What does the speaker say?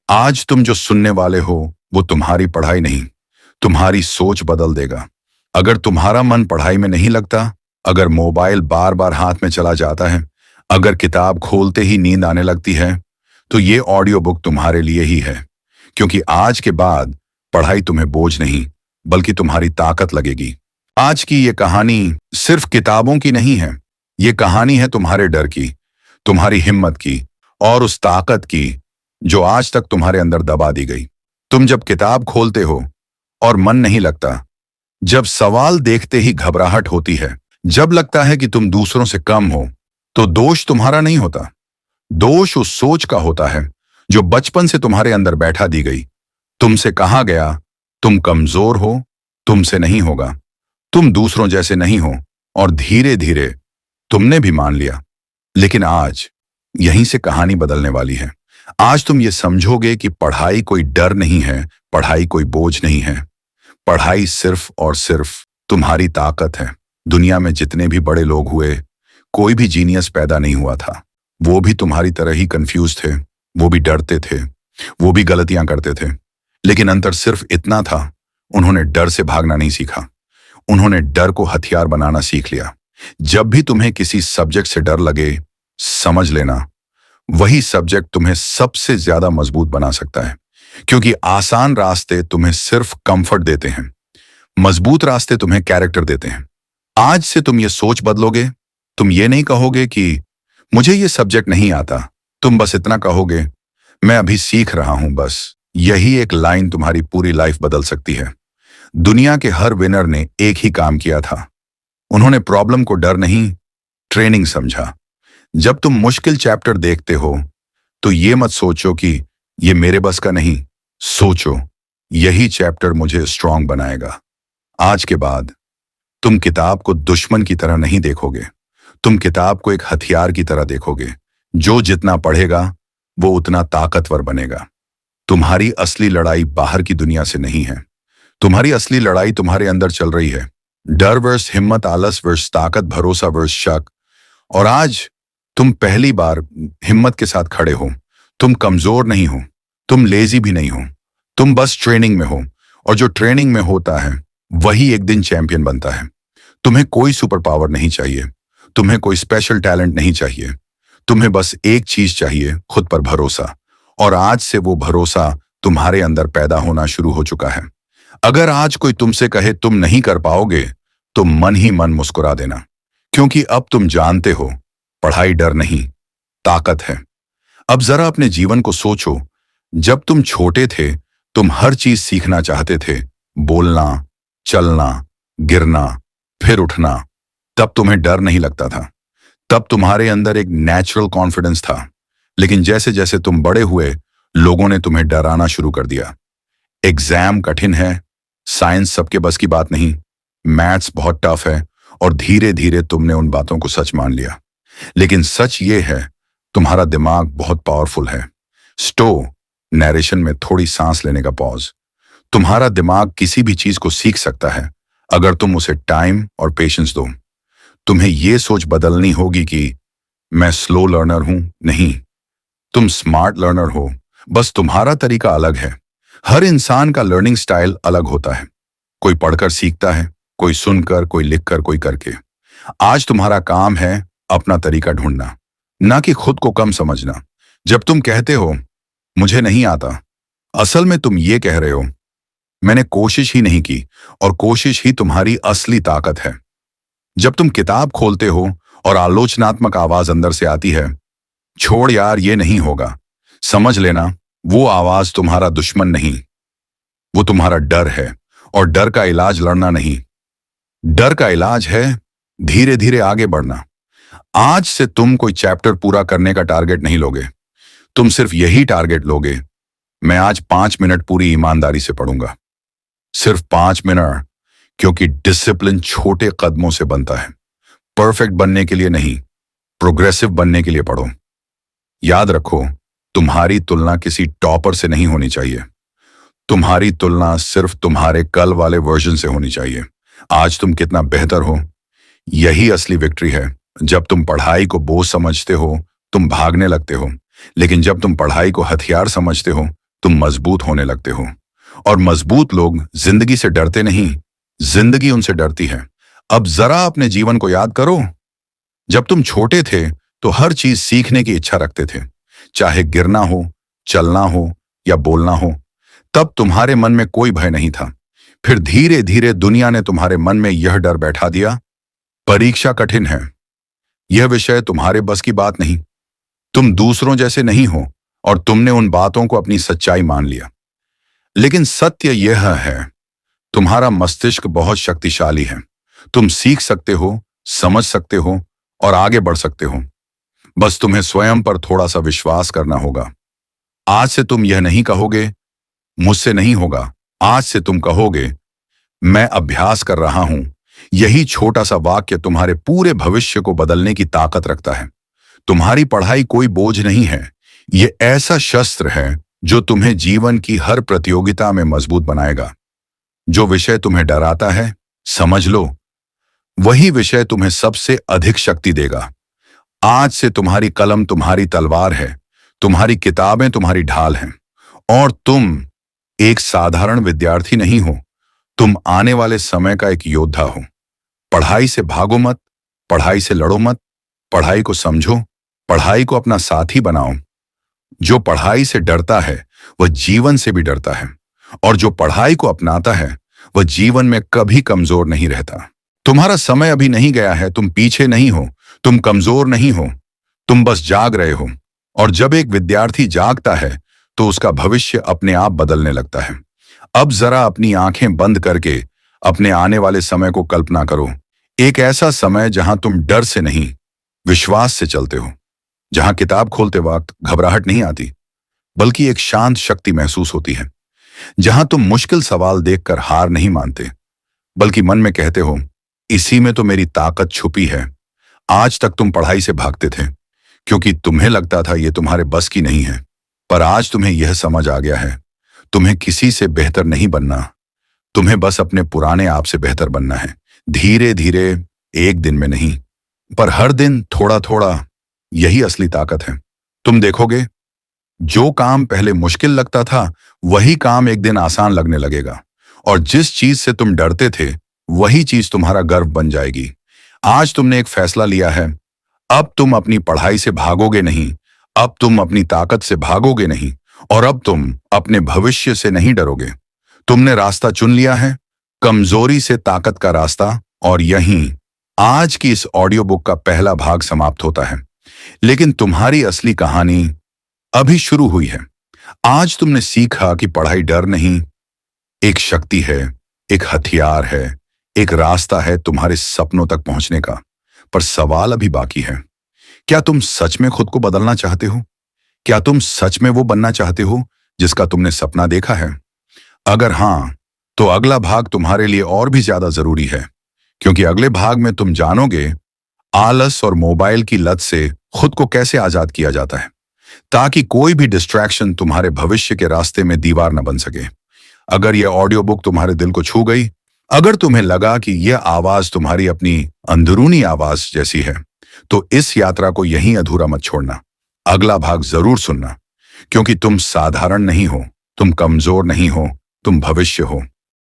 आज तुम जो सुनने वाले हो वो तुम्हारी पढ़ाई नहीं, तुम्हारी सोच बदल देगा। अगर तुम्हारा मन पढ़ाई में नहीं लगता, अगर मोबाइल बार बार हाथ में चला जाता है, अगर किताब खोलते ही नींद आने लगती है, तो ये ऑडियो बुक तुम्हारे लिए ही है। क्योंकि आज के बाद पढ़ाई तुम्हें बोझ नहीं, बल्कि तुम्हारी ताकत लगेगी। आज की ये कहानी सिर्फ किताबों की नहीं है, ये कहानी है तुम्हारे डर की, तुम्हारी हिम्मत की और उस ताकत की जो आज तक तुम्हारे अंदर दबा दी गई। तुम जब किताब खोलते हो और मन नहीं लगता, जब सवाल देखते ही घबराहट होती है, जब लगता है कि तुम दूसरों से कम हो, तो दोष तुम्हारा नहीं होता, दोष उस सोच का होता है जो बचपन से तुम्हारे अंदर बैठा दी गई। तुमसे कहा गया, तुम कमजोर हो, तुमसे नहीं होगा, तुम दूसरों जैसे नहीं हो, और धीरे धीरे तुमने भी मान लिया। लेकिन आज यहीं से कहानी बदलने वाली है। आज तुम ये समझोगे कि पढ़ाई कोई डर नहीं है, पढ़ाई कोई बोझ नहीं है। पढ़ाई सिर्फ और सिर्फ तुम्हारी ताकत है। दुनिया में जितने भी बड़े लोग हुए, कोई भी जीनियस पैदा नहीं हुआ था। वो भी तुम्हारी तरह ही कंफ्यूज थे, वो भी डरते थे, वो भी गलतियां करते थे। लेकिन अंतर सिर्फ इतना था, उन्होंने डर से भागना नहीं सीखा, उन्होंने डर को हथियार बनाना सीख लिया। जब भी तुम्हें किसी सब्जेक्ट से डर लगे, समझ लेना वही सब्जेक्ट तुम्हें सबसे ज्यादा मजबूत बना सकता है। क्योंकि आसान रास्ते तुम्हें सिर्फ कंफर्ट देते हैं, मजबूत रास्ते तुम्हें कैरेक्टर देते हैं। आज से तुम ये सोच बदलोगे, तुम ये नहीं कहोगे कि मुझे ये सब्जेक्ट नहीं आता, तुम बस इतना कहोगे, मैं अभी सीख रहा हूं बस। यही एक लाइन तुम्हारी पूरी लाइफ बदल सकती है। दुनिया के हर विनर ने एक ही काम किया था, उन्होंने प्रॉब्लम को डर नहीं, ट्रेनिंग समझा। जब तुम मुश्किल चैप्टर देखते हो, तो ये मत सोचो कि ये मेरे बस का नहीं, सोचो यही चैप्टर मुझे स्ट्रांग बनाएगा। आज के बाद तुम किताब को दुश्मन की तरह नहीं देखोगे, तुम किताब को एक हथियार की तरह देखोगे। जो जितना पढ़ेगा वो उतना ताकतवर बनेगा। तुम्हारी असली लड़ाई बाहर की दुनिया से नहीं है, तुम्हारी असली लड़ाई तुम्हारे अंदर चल रही है। डर वर्स हिम्मत, आलस वर्स ताकत, भरोसा वर्स शक। और आज तुम पहली बार हिम्मत के साथ खड़े हो। तुम कमजोर नहीं हो, तुम लेजी भी नहीं हो, तुम बस ट्रेनिंग में हो। और जो ट्रेनिंग में होता है वही एक दिन चैंपियन बनता है। तुम्हें कोई सुपर पावर नहीं चाहिए, तुम्हें कोई स्पेशल टैलेंट नहीं चाहिए, तुम्हें बस एक चीज चाहिए, खुद पर भरोसा। और आज से वो भरोसा तुम्हारे अंदर पैदा होना शुरू हो चुका है। अगर आज कोई तुमसे कहे तुम नहीं कर पाओगे, तो मन ही मन मुस्कुरा देना। क्योंकि अब तुम जानते हो, पढ़ाई डर नहीं, ताकत है। अब जरा अपने जीवन को सोचो। जब तुम छोटे थे, तुम हर चीज सीखना चाहते थे, बोलना, चलना, गिरना, फिर उठना। तब तुम्हें डर नहीं लगता था, तब तुम्हारे अंदर एक नेचुरल कॉन्फिडेंस था। लेकिन जैसे जैसे तुम बड़े हुए, लोगों ने तुम्हें डराना शुरू कर दिया। एग्जाम कठिन है, साइंस सबके बस की बात नहीं, मैथ्स बहुत टफ है। और धीरे धीरे तुमने उन बातों को सच मान लिया। लेकिन सच ये है, तुम्हारा दिमाग बहुत पावरफुल है। स्टो नैरेशन में थोड़ी सांस लेने का पॉज। तुम्हारा दिमाग किसी भी चीज को सीख सकता है, अगर तुम उसे टाइम और पेशेंस दो। तुम्हें यह सोच बदलनी होगी कि मैं स्लो लर्नर हूं, नहीं, तुम स्मार्ट लर्नर हो, बस तुम्हारा तरीका अलग है। हर इंसान का लर्निंग स्टाइल अलग होता है। कोई पढ़कर सीखता है, कोई सुनकर, कोई लिखकर, कोई करके। आज तुम्हारा काम है अपना तरीका ढूंढना, ना कि खुद को कम समझना। जब तुम कहते हो मुझे नहीं आता, असल में तुम ये कह रहे हो मैंने कोशिश ही नहीं की, और कोशिश ही तुम्हारी असली ताकत है। जब तुम किताब खोलते हो और आलोचनात्मक आवाज अंदर से आती है, छोड़ यार ये नहीं होगा, समझ लेना वो आवाज तुम्हारा दुश्मन नहीं, वो तुम्हारा डर है। और डर का इलाज लड़ना नहीं, डर का इलाज है धीरे धीरे आगे बढ़ना। आज से तुम कोई चैप्टर पूरा करने का टारगेट नहीं लोगे, तुम सिर्फ यही टारगेट लोगे, मैं आज 5 मिनट पूरी ईमानदारी से पढ़ूंगा। सिर्फ 5 मिनट। क्योंकि डिसिप्लिन छोटे कदमों से बनता है। परफेक्ट बनने के लिए नहीं, प्रोग्रेसिव बनने के लिए पढ़ो। याद रखो, तुम्हारी तुलना किसी टॉपर से नहीं होनी चाहिए, तुम्हारी तुलना सिर्फ तुम्हारे कल वाले वर्जन से होनी चाहिए। आज तुम कितना बेहतर हो, यही असली विक्ट्री है। जब तुम पढ़ाई को बोझ समझते हो, तुम भागने लगते हो। लेकिन जब तुम पढ़ाई को हथियार समझते हो, तुम मजबूत होने लगते हो। और मजबूत लोग जिंदगी से डरते नहीं, जिंदगी उनसे डरती है। अब जरा अपने जीवन को याद करो। जब तुम छोटे थे तो हर चीज सीखने की इच्छा रखते थे, चाहे गिरना हो, चलना हो या बोलना हो। तब तुम्हारे मन में कोई भय नहीं था। फिर धीरे धीरे दुनिया ने तुम्हारे मन में यह डर बैठा दिया, परीक्षा कठिन है, यह विषय तुम्हारे बस की बात नहीं, तुम दूसरों जैसे नहीं हो, और तुमने उन बातों को अपनी सच्चाई मान लिया। लेकिन सत्य यह है, तुम्हारा मस्तिष्क बहुत शक्तिशाली है। तुम सीख सकते हो, समझ सकते हो और आगे बढ़ सकते हो। बस तुम्हें स्वयं पर थोड़ा सा विश्वास करना होगा। आज से तुम यह नहीं कहोगे मुझसे नहीं होगा, आज से तुम कहोगे मैं अभ्यास कर रहा हूं। यही छोटा सा वाक्य तुम्हारे पूरे भविष्य को बदलने की ताकत रखता है। तुम्हारी पढ़ाई कोई बोझ नहीं है, यह ऐसा शस्त्र है जो तुम्हें जीवन की हर प्रतियोगिता में मजबूत बनाएगा। जो विषय तुम्हें डराता है, समझ लो, वही विषय तुम्हें सबसे अधिक शक्ति देगा। आज से तुम्हारी कलम तुम्हारी तलवार है, तुम्हारी किताबें तुम्हारी ढाल हैं, और तुम एक साधारण विद्यार्थी नहीं हो, तुम आने वाले समय का एक योद्धा हो। पढ़ाई से भागो मत, पढ़ाई से लड़ो मत, पढ़ाई को समझो, पढ़ाई को अपना साथी बनाओ। जो पढ़ाई से डरता है वह जीवन से भी डरता है, और जो पढ़ाई को अपनाता है वह जीवन में कभी कमजोर नहीं रहता। तुम्हारा समय अभी नहीं गया है, तुम पीछे नहीं हो, तुम कमजोर नहीं हो, तुम बस जाग रहे हो। और जब एक विद्यार्थी जागता है तो उसका भविष्य अपने आप बदलने लगता है। अब जरा अपनी आंखें बंद करके अपने आने वाले समय को कल्पना करो। एक ऐसा समय जहां तुम डर से नहीं, विश्वास से चलते हो, जहां किताब खोलते वक्त घबराहट नहीं आती, बल्कि एक शांत शक्ति महसूस होती है। जहां तुम मुश्किल सवाल देखकर हार नहीं मानते, बल्कि मन में कहते हो इसी में तो मेरी ताकत छुपी है। आज तक तुम पढ़ाई से भागते थे क्योंकि तुम्हें लगता था ये तुम्हारे बस की नहीं है, पर आज तुम्हें यह समझ आ गया है, तुम्हें किसी से बेहतर नहीं बनना, तुम्हें बस अपने पुराने आप से बेहतर बनना है। धीरे धीरे, एक दिन में नहीं, पर हर दिन थोड़ा थोड़ा, यही असली ताकत है। तुम देखोगे, जो काम पहले मुश्किल लगता था वही काम एक दिन आसान लगने लगेगा, और जिस चीज से तुम डरते थे वही चीज तुम्हारा गर्व बन जाएगी। आज तुमने एक फैसला लिया है, अब तुम अपनी पढ़ाई से भागोगे नहीं, अब तुम अपनी ताकत से भागोगे नहीं, और अब तुम अपने भविष्य से नहीं डरोगे। तुमने रास्ता चुन लिया है, कमजोरी से ताकत का रास्ता, और यहीं आज की इस ऑडियो बुक का पहला भाग समाप्त होता है। लेकिन तुम्हारी असली कहानी अभी शुरू हुई है। आज तुमने सीखा कि पढ़ाई डर नहीं, एक शक्ति है, एक हथियार है, एक रास्ता है तुम्हारे सपनों तक पहुंचने का। पर सवाल अभी बाकी है, क्या तुम सच में खुद को बदलना चाहते हो? क्या तुम सच में वो बनना चाहते हो जिसका तुमने सपना देखा है? अगर हां, तो अगला भाग तुम्हारे लिए और भी ज्यादा जरूरी है, क्योंकि अगले भाग में तुम जानोगे आलस और मोबाइल की लत से खुद को कैसे आजाद किया जाता है, ताकि कोई भी डिस्ट्रैक्शन तुम्हारे भविष्य के रास्ते में दीवार न बन सके। अगर यह ऑडियो बुक तुम्हारे दिल को छू गई, अगर तुम्हें लगा कि यह आवाज तुम्हारी अपनी अंदरूनी आवाज जैसी है, तो इस यात्रा को यहीं अधूरा मत छोड़ना। अगला भाग जरूर सुनना, क्योंकि तुम साधारण नहीं हो, तुम कमजोर नहीं हो, तुम भविष्य हो।